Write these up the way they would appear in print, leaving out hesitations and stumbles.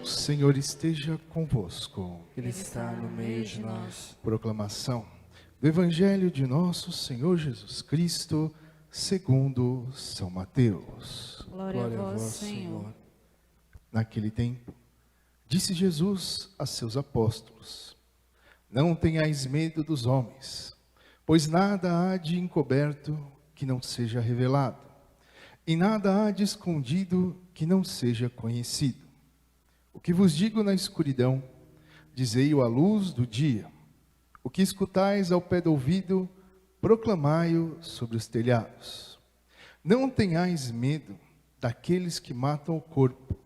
O Senhor esteja convosco. Ele está no meio de nós. Proclamação do Evangelho de nosso Senhor Jesus Cristo, segundo São Mateus. Glória a vós, Senhor. Naquele tempo, disse Jesus a seus apóstolos: Não tenhais medo dos homens, pois nada há de encoberto que não seja revelado, e nada há de escondido que não seja conhecido. O que vos digo na escuridão, dizei-o à luz do dia. O que escutais ao pé do ouvido, proclamai-o sobre os telhados. Não tenhais medo daqueles que matam o corpo,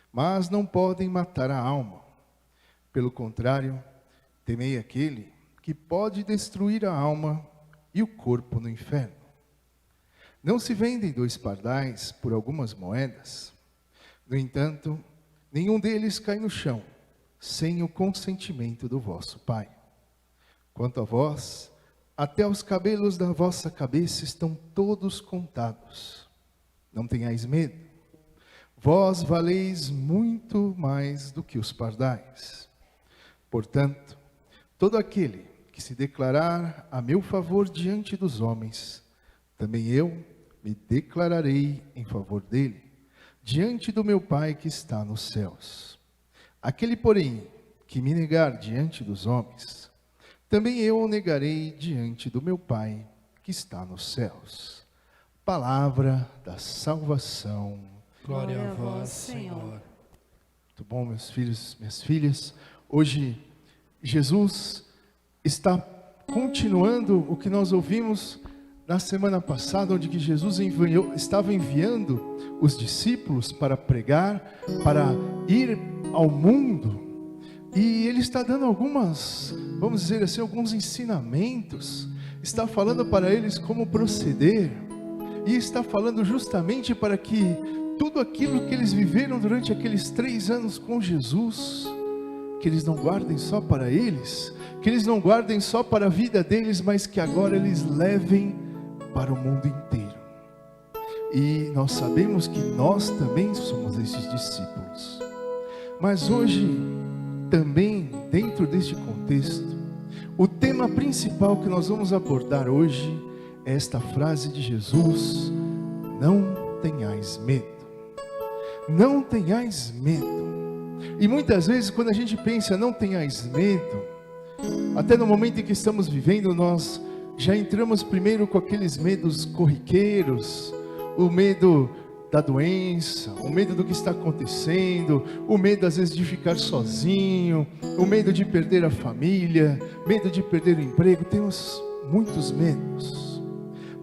mas não podem matar a alma. Pelo contrário, temei aquele que pode destruir a alma e o corpo no inferno. Não se vendem 2 pardais por algumas moedas. No entanto, nenhum deles cai no chão, sem o consentimento do vosso Pai. Quanto a vós, até os cabelos da vossa cabeça estão todos contados. Não tenhais medo. Vós valeis muito mais do que os pardais. Portanto, todo aquele que se declarar a meu favor diante dos homens, também eu me declararei em favor dele, diante do meu Pai que está nos céus. Aquele, porém, que me negar diante dos homens, também eu o negarei diante do meu Pai que está nos céus. Palavra da salvação. Glória a vós, Senhor. Muito bom, meus filhos, minhas filhas. Hoje, Jesus está continuando o que nós ouvimos na semana passada, onde que Jesus estava enviando os discípulos para pregar, para ir ao mundo. E ele está dando algumas, vamos dizer assim, alguns ensinamentos. Está falando para eles como proceder. E está falando justamente para que tudo aquilo que eles viveram durante aqueles 3 anos com Jesus, que eles não guardem só para eles, que eles não guardem só para a vida deles, mas que agora eles levem para o mundo inteiro. E nós sabemos que nós também somos esses discípulos. Mas hoje, também dentro deste contexto, o tema principal que nós vamos abordar hoje é esta frase de Jesus: não tenhais medo. Não tenhais medo. E muitas vezes quando a gente pensa não tenhais medo, até no momento em que estamos vivendo, nós já entramos primeiro com aqueles medos corriqueiros, o medo da doença, o medo do que está acontecendo, o medo às vezes de ficar sozinho, o medo de perder a família, medo de perder o emprego. Temos muitos medos,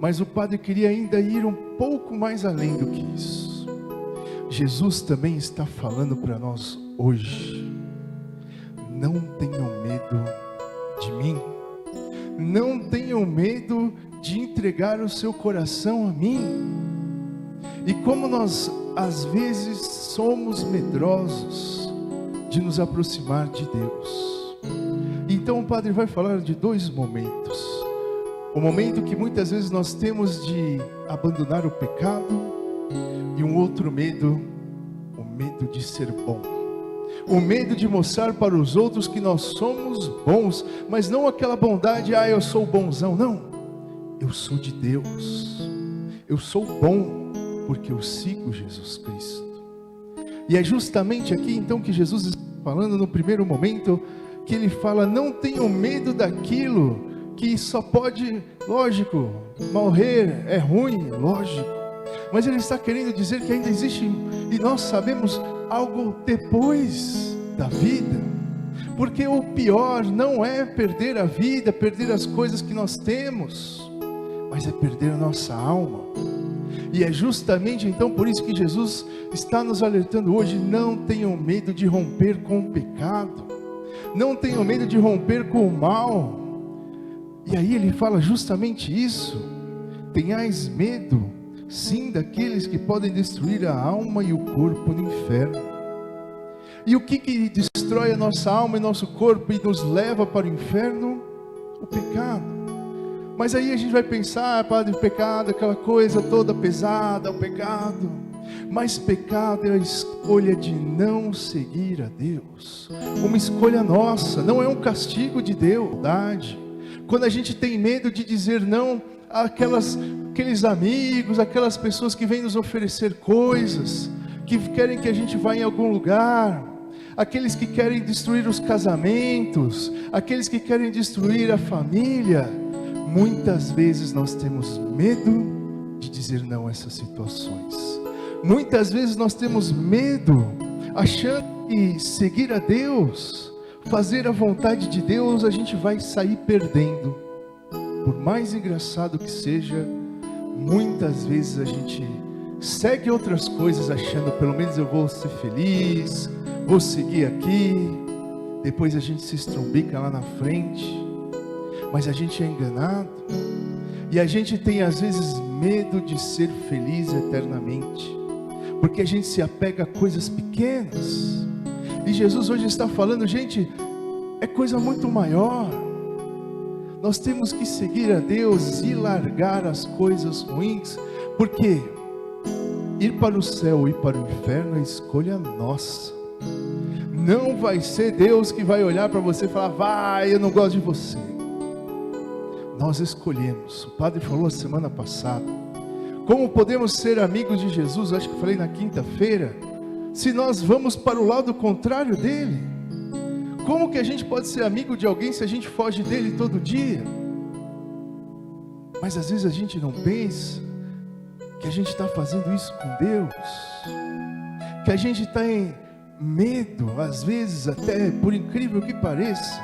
mas o Padre queria ainda ir um pouco mais além do que isso. Jesus também está falando para nós hoje: não tenham medo de mim. Não tenham medo de entregar o seu coração a mim. E como nós às vezes somos medrosos de nos aproximar de Deus. Então o Padre vai falar de 2 momentos. O momento que muitas vezes nós temos de abandonar o pecado, e um outro medo, o medo de ser bom. O medo de mostrar para os outros que nós somos bons, mas não aquela bondade, eu sou bonzão, não. Eu sou de Deus. Eu sou bom porque eu sigo Jesus Cristo. E é justamente aqui então que Jesus está falando no primeiro momento, que ele fala: não tenham medo daquilo que só pode, lógico, morrer é ruim, lógico. Mas ele está querendo dizer que ainda existe, e nós sabemos, algo depois da vida. Porque o pior não é perder a vida, perder as coisas que nós temos, mas é perder a nossa alma. E é justamente então por isso que Jesus está nos alertando hoje: não tenham medo de romper com o pecado, não tenham medo de romper com o mal. E aí ele fala justamente isso: tenhais medo, sim, daqueles que podem destruir a alma e o corpo no inferno. E o que destrói a nossa alma e nosso corpo e nos leva para o inferno? O pecado. Mas aí a gente vai pensar: Padre, o pecado, aquela coisa toda pesada, o pecado. Mas pecado é a escolha de não seguir a Deus. Uma escolha nossa, não é um castigo de Deus. Quando a gente tem medo de dizer não àqueles amigos, aquelas pessoas que vêm nos oferecer coisas, que querem que a gente vá em algum lugar, aqueles que querem destruir os casamentos, aqueles que querem destruir a família, muitas vezes nós temos medo de dizer não a essas situações. Muitas vezes nós temos medo, achando que seguir a Deus, fazer a vontade de Deus, a gente vai sair perdendo. Por mais engraçado que seja, muitas vezes a gente segue outras coisas achando, pelo menos eu vou ser feliz, vou seguir aqui, depois a gente se estrombica lá na frente, mas a gente é enganado, e a gente tem às vezes medo de ser feliz eternamente, porque a gente se apega a coisas pequenas, e Jesus hoje está falando, gente, é coisa muito maior. Nós temos que seguir a Deus e largar as coisas ruins, porque ir para o céu, ir para o inferno é escolha nossa. Não vai ser Deus que vai olhar para você e falar, vai, eu não gosto de você. Nós escolhemos. O padre falou a semana passada, como podemos ser amigos de Jesus, acho que eu falei na quinta-feira, se nós vamos para o lado contrário dele. Como que a gente pode ser amigo de alguém se a gente foge dele todo dia? Mas às vezes a gente não pensa que a gente está fazendo isso com Deus, que a gente está em medo, às vezes até, por incrível que pareça,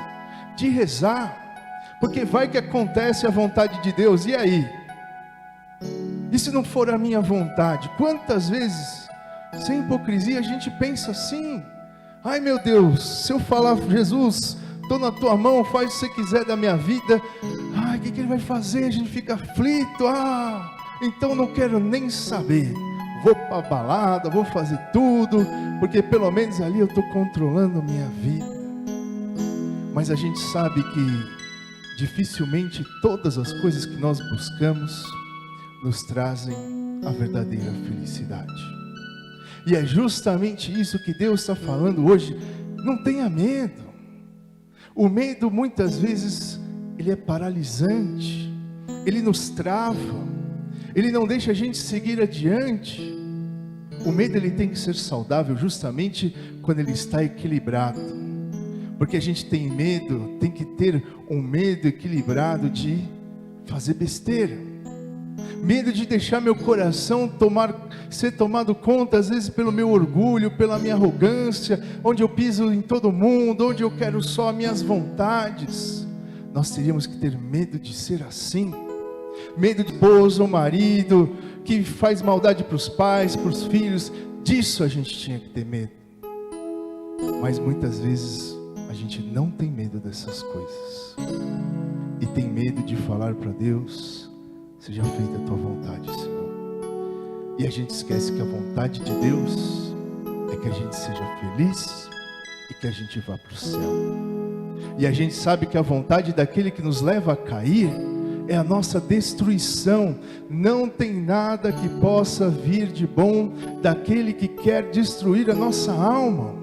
de rezar, porque vai que acontece a vontade de Deus, e aí? E se não for a minha vontade? Quantas vezes, sem hipocrisia, a gente pensa assim, ai meu Deus, se eu falar, Jesus, estou na tua mão, faz o que você quiser da minha vida, ai, o que ele vai fazer? A gente fica aflito, então não quero nem saber, vou para a balada, vou fazer tudo, porque pelo menos ali eu estou controlando a minha vida. Mas a gente sabe que dificilmente todas as coisas que nós buscamos nos trazem a verdadeira felicidade. E é justamente isso que Deus está falando hoje. Não tenha medo. O medo muitas vezes ele é paralisante, ele nos trava, ele não deixa a gente seguir adiante. O medo ele tem que ser saudável justamente quando ele está equilibrado, porque a gente tem medo, tem que ter um medo equilibrado de fazer besteira, medo de deixar meu coração ser tomado conta, às vezes pelo meu orgulho, pela minha arrogância, onde eu piso em todo mundo, onde eu quero só as minhas vontades. Nós teríamos que ter medo de ser assim, medo de esposa ou marido, que faz maldade para os pais, para os filhos, disso a gente tinha que ter medo. Mas muitas vezes a gente não tem medo dessas coisas, e tem medo de falar para Deus, seja feita a tua vontade, Senhor. E a gente esquece que a vontade de Deus é que a gente seja feliz e que a gente vá para o céu. E a gente sabe que a vontade daquele que nos leva a cair é a nossa destruição. Não tem nada que possa vir de bom daquele que quer destruir a nossa alma.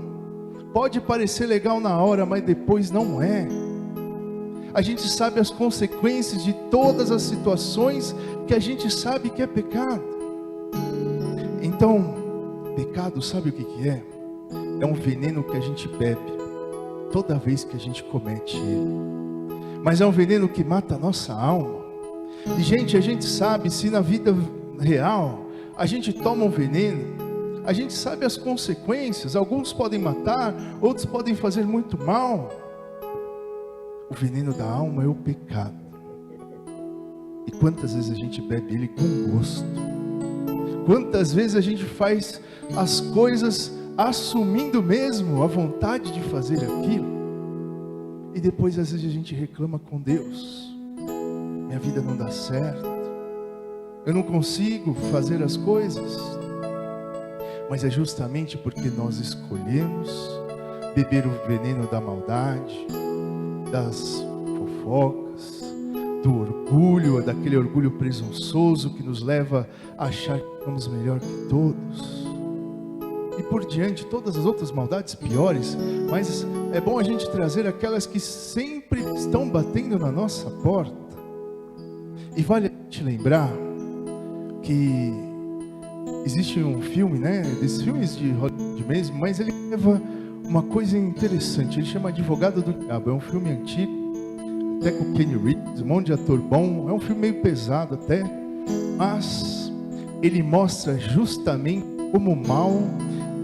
Pode parecer legal na hora, mas depois não é. A gente sabe as consequências de todas as situações que a gente sabe que é pecado. Então, pecado, sabe o que é? É um veneno que a gente bebe toda vez que a gente comete ele. Mas é um veneno que mata a nossa alma. E gente, a gente sabe, se na vida real a gente toma um veneno, a gente sabe as consequências. Alguns podem matar, outros podem fazer muito mal. O veneno da alma é o pecado. E quantas vezes a gente bebe ele com gosto? Quantas vezes a gente faz as coisas assumindo mesmo a vontade de fazer aquilo? E depois às vezes a gente reclama com Deus. Minha vida não dá certo. Eu não consigo fazer as coisas. Mas é justamente porque nós escolhemos beber o veneno da maldade, das fofocas, do orgulho, daquele orgulho presunçoso que nos leva a achar somos melhor que todos. E por diante, todas as outras maldades piores, mas é bom a gente trazer aquelas que sempre estão batendo na nossa porta. E vale a gente lembrar que existe um filme, né, desses filmes de Hollywood mesmo, mas ele leva uma coisa interessante, ele chama Advogado do Diabo, é um filme antigo, até com Kenny Reeves, um monte de ator bom, é um filme meio pesado até, mas ele mostra justamente como o mal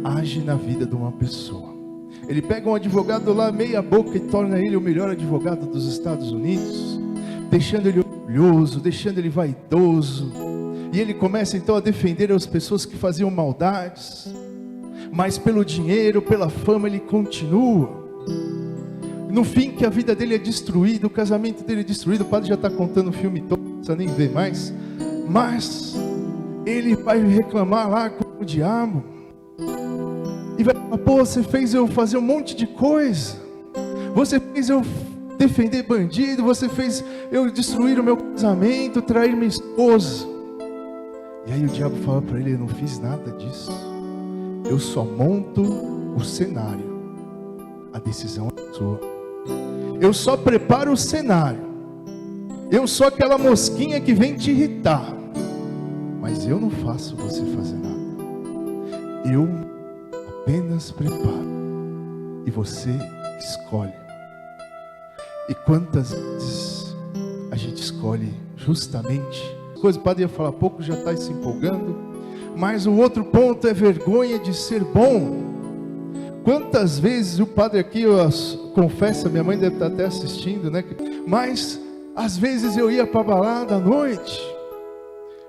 age na vida de uma pessoa. Ele pega um advogado lá meia boca e torna ele o melhor advogado dos Estados Unidos, deixando ele orgulhoso, deixando ele vaidoso, e ele começa então a defender as pessoas que faziam maldades, mas pelo dinheiro, pela fama ele continua. No fim que a vida dele é destruída, o casamento dele é destruído, o padre já está contando o filme todo, não precisa nem ver mais, mas ele vai reclamar lá com o diabo, e vai falar, pô, você fez eu fazer um monte de coisa, você fez eu defender bandido, você fez eu destruir o meu casamento, trair minha esposa. E aí o diabo fala para ele, eu não fiz nada disso, eu só monto o cenário, a decisão é sua, eu só preparo o cenário, eu sou aquela mosquinha que vem te irritar, mas eu não faço você fazer nada, eu apenas preparo, e você escolhe. E quantas vezes a gente escolhe justamente coisa, o padre ia falar pouco, já está se empolgando, mas o outro ponto é vergonha de ser bom. Quantas vezes o padre aqui, eu confesso, minha mãe deve estar até assistindo, né? Mas às vezes eu ia para a balada à noite,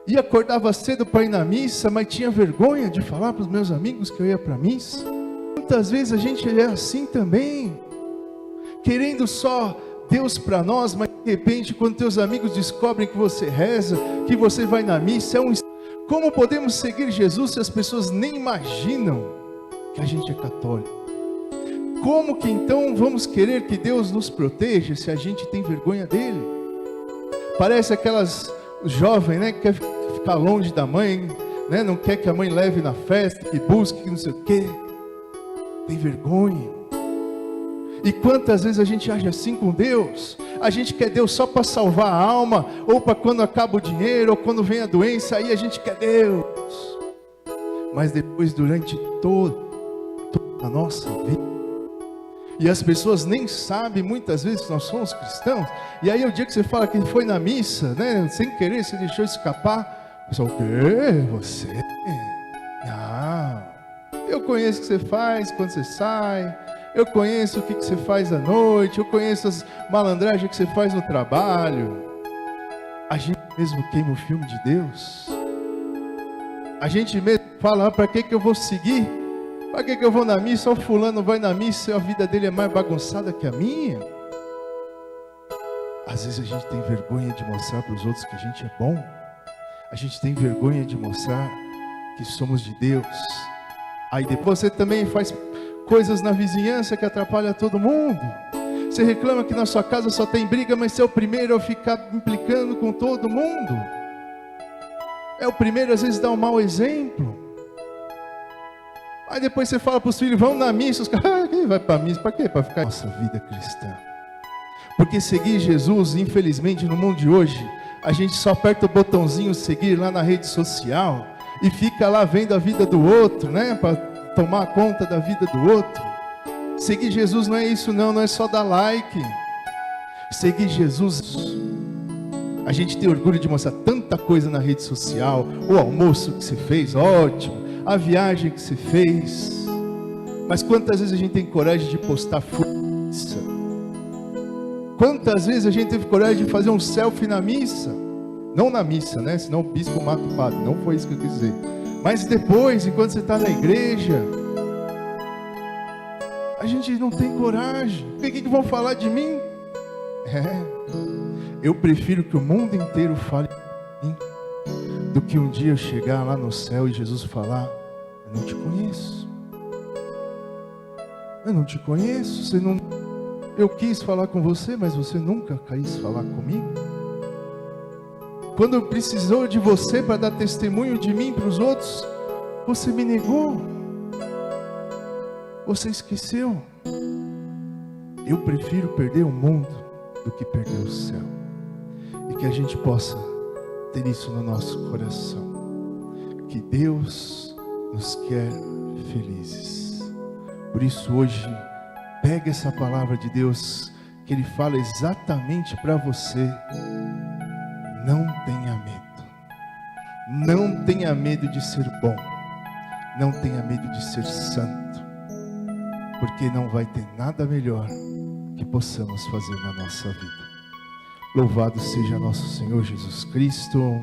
e acordava cedo para ir na missa, mas tinha vergonha de falar para os meus amigos que eu ia para a missa. Quantas vezes a gente é assim também, querendo só Deus para nós, mas de repente quando teus amigos descobrem que você reza, que você vai na missa, como podemos seguir Jesus se as pessoas nem imaginam que a gente é católico? Como que então vamos querer que Deus nos proteja se a gente tem vergonha dele? Parece aquelas jovens, né, que quer ficar longe da mãe, né, não quer que a mãe leve na festa, que busque, que não sei o quê, tem vergonha. E quantas vezes a gente age assim com Deus? A gente quer Deus só para salvar a alma, ou para quando acaba o dinheiro, ou quando vem a doença, aí a gente quer Deus. Mas depois, durante toda a nossa vida, e as pessoas nem sabem muitas vezes que nós somos cristãos, e aí o dia que você fala que foi na missa, né, sem querer, você deixou escapar, o pessoal, o quê? Você? Não, eu conheço o que você faz quando você sai, eu conheço o que você faz à noite, eu conheço as malandragens que você faz no trabalho. A gente mesmo queima o filme de Deus. A gente mesmo fala, para que eu vou seguir? Para que eu vou na missa? O fulano vai na missa e a vida dele é mais bagunçada que a minha. Às vezes a gente tem vergonha de mostrar para os outros que a gente é bom. A gente tem vergonha de mostrar que somos de Deus. Aí depois você também faz coisas na vizinhança que atrapalham todo mundo. Você reclama que na sua casa só tem briga, mas você é o primeiro a ficar implicando com todo mundo. É o primeiro às vezes a dar um mau exemplo. Aí depois você fala para os filhos, vão na missa, os caras, quem vai para a missa? Para quê? Para ficar nossa vida cristã. Porque seguir Jesus, infelizmente no mundo de hoje, a gente só aperta o botãozinho seguir lá na rede social e fica lá vendo a vida do outro, né? Para tomar conta da vida do outro. Seguir Jesus não é isso não, não é só dar like. Seguir Jesus, a gente tem orgulho de mostrar tanta coisa na rede social, o almoço que você fez, ótimo, a viagem que você fez, mas quantas vezes a gente tem coragem de postar missa? Quantas vezes a gente teve coragem de fazer um selfie na missa? Não na missa, né? Senão o bispo mata o padre, não foi isso que eu quis dizer. Mas depois, enquanto você está na igreja, a gente não tem coragem. O que vão falar de mim? Eu prefiro que o mundo inteiro fale de mim, do que um dia eu chegar lá no céu e Jesus falar, eu não te conheço. Eu não te conheço, você não... Eu quis falar com você, mas você nunca quis falar comigo. Quando precisou de você para dar testemunho de mim para os outros, você me negou. Você esqueceu. Eu prefiro perder o mundo do que perder o céu. E que a gente possa ter isso no nosso coração. Que Deus nos quer felizes. Por isso hoje, pega essa palavra de Deus, que Ele fala exatamente para você. Não tenha medo. Não tenha medo de ser bom. Não tenha medo de ser santo. Porque não vai ter nada melhor que possamos fazer na nossa vida. Louvado seja nosso Senhor Jesus Cristo.